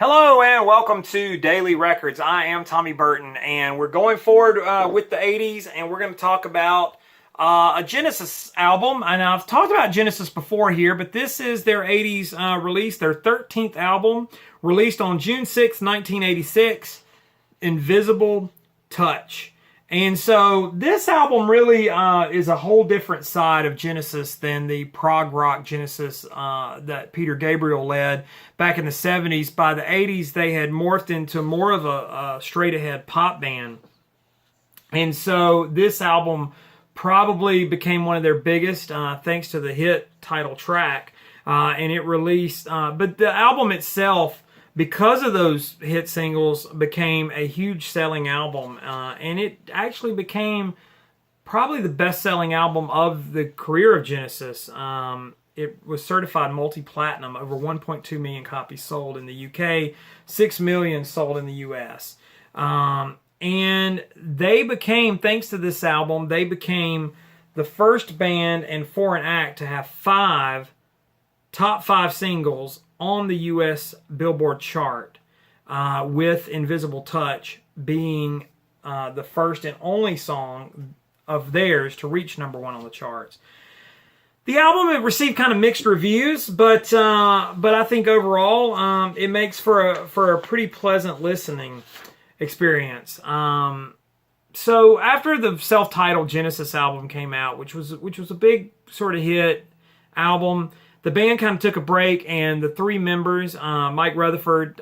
Hello and welcome to Daily Records. I am Tommy Burton and we're going forward with the 80s and we're going to talk about a Genesis album. And I've talked about Genesis before here, but this is their 80s release, their 13th album, released on June 6, 1986, Invisible Touch. And so this album really is a whole different side of Genesis than the prog rock Genesis that Peter Gabriel led back in the 70s. By the 80s, they had morphed into more of a straight-ahead pop band. And so this album probably became one of their biggest thanks to the hit title track. And it released, but the album itself, because of those hit singles, became a huge selling album. And it actually became probably the best-selling album of the career of Genesis. It was certified multi-platinum, over 1.2 million copies sold in the UK, 6 million sold in the US. And they became, thanks to this album, they became the first band and foreign act to have top five singles on the U.S. Billboard chart, with Invisible Touch being the first and only song of theirs to reach number one on the charts. The album received kind of mixed reviews, but I think overall it makes for a pretty pleasant listening experience. So after the self-titled Genesis album came out, which was a big sort of hit album, the band kind of took a break, and the three members, Mike Rutherford,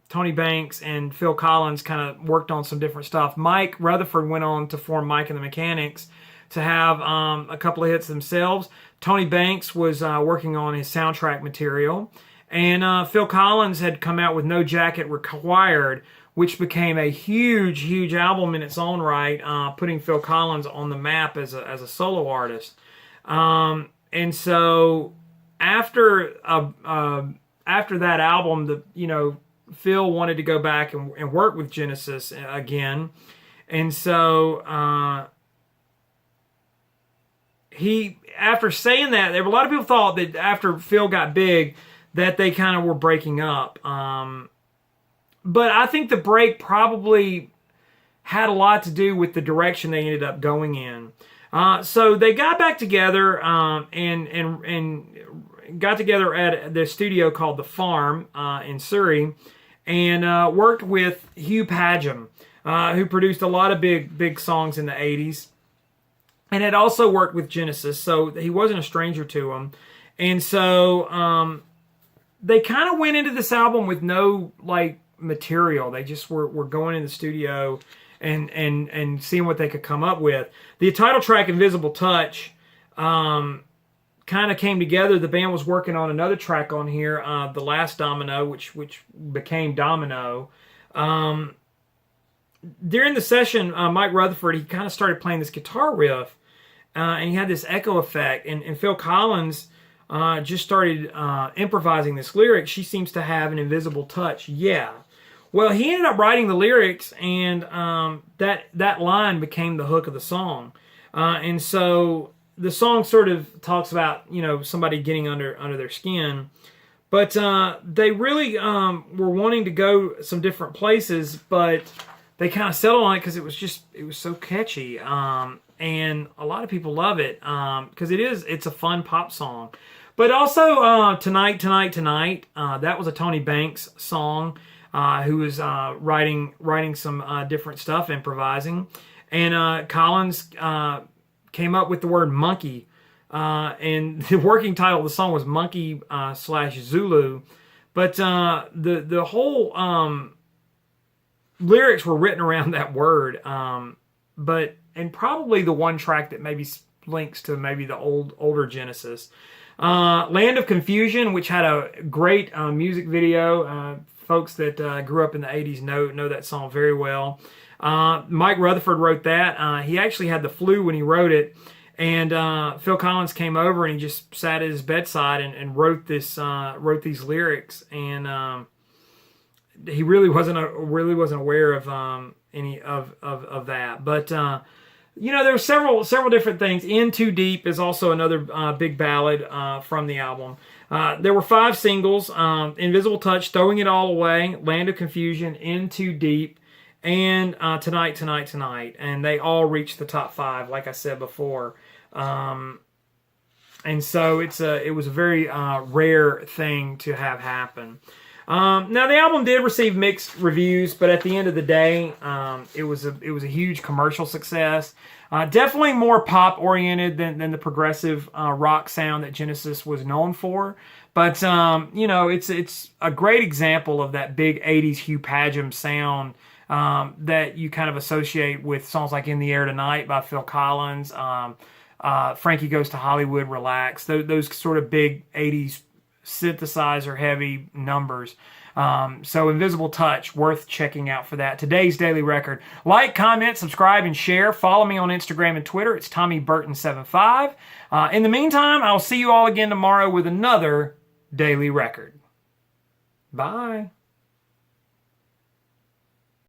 Tony Banks, and Phil Collins, kind of worked on some different stuff. Mike Rutherford went on to form Mike and the Mechanics to have a couple of hits themselves. Tony Banks was working on his soundtrack material. And Phil Collins had come out with No Jacket Required, which became a huge, huge album in its own right, putting Phil Collins on the map as a solo artist. And so after that album, Phil wanted to go back and work with Genesis again, and so after saying that, there were a lot of people thought that after Phil got big, that they kind of were breaking up. But I think the break probably had a lot to do with the direction they ended up going in. So they got back together and got together at the studio called The Farm in Surrey, and worked with Hugh Padgham, who produced a lot of big songs in the 80s, and had also worked with Genesis, so he wasn't a stranger to them. And so they kind of went into this album with no material. They just were going in the studio and seeing what they could come up with. The title track, Invisible Touch, kind of came together. The band was working on another track on here, The Last Domino, which became Domino. During the session, Mike Rutherford, he kind of started playing this guitar riff, and he had this echo effect, and Phil Collins just started improvising this lyric, "She seems to have an invisible touch." Yeah. Well, he ended up writing the lyrics, and that line became the hook of the song. And so the song sort of talks about, somebody getting under their skin. But they really were wanting to go some different places, but they kind of settled on it because it was so catchy. And a lot of people love it because it's a fun pop song. But also Tonight, Tonight, Tonight, that was a Tony Banks song, who was writing some different stuff, improvising. And Collins came up with the word monkey, and the working title of the song was Monkey / Zulu. But the whole lyrics were written around that word. And probably the one track that maybe links to maybe the older Genesis. Land of Confusion, which had a great music video. Folks that grew up in the 80s know that song very well. Mike Rutherford wrote that. He actually had the flu when he wrote it, and Phil Collins came over and he just sat at his bedside and wrote these lyrics. And he really wasn't aware of any of that. But there were several different things. In Too Deep is also another big ballad from the album. There were 5 singles: Invisible Touch, Throwing It All Away, Land of Confusion, In Too Deep, and Tonight, Tonight, Tonight. And they all reached the top 5, like I said before. And so it was a very rare thing to have happen. Now the album did receive mixed reviews, but at the end of the day, it was a huge commercial success. Definitely more pop oriented than the progressive rock sound that Genesis was known for. But it's a great example of that big '80s Hugh Padgham sound that you kind of associate with songs like "In the Air Tonight" by Phil Collins, "Frankie Goes to Hollywood," "Relax." Those sort of big '80s synthesizer heavy numbers. So Invisible Touch, worth checking out for that. Today's Daily Record. Like, comment, subscribe, and share. Follow me on Instagram and Twitter. It's TommyBurton75. In the meantime, I'll see you all again tomorrow with another Daily Record. Bye.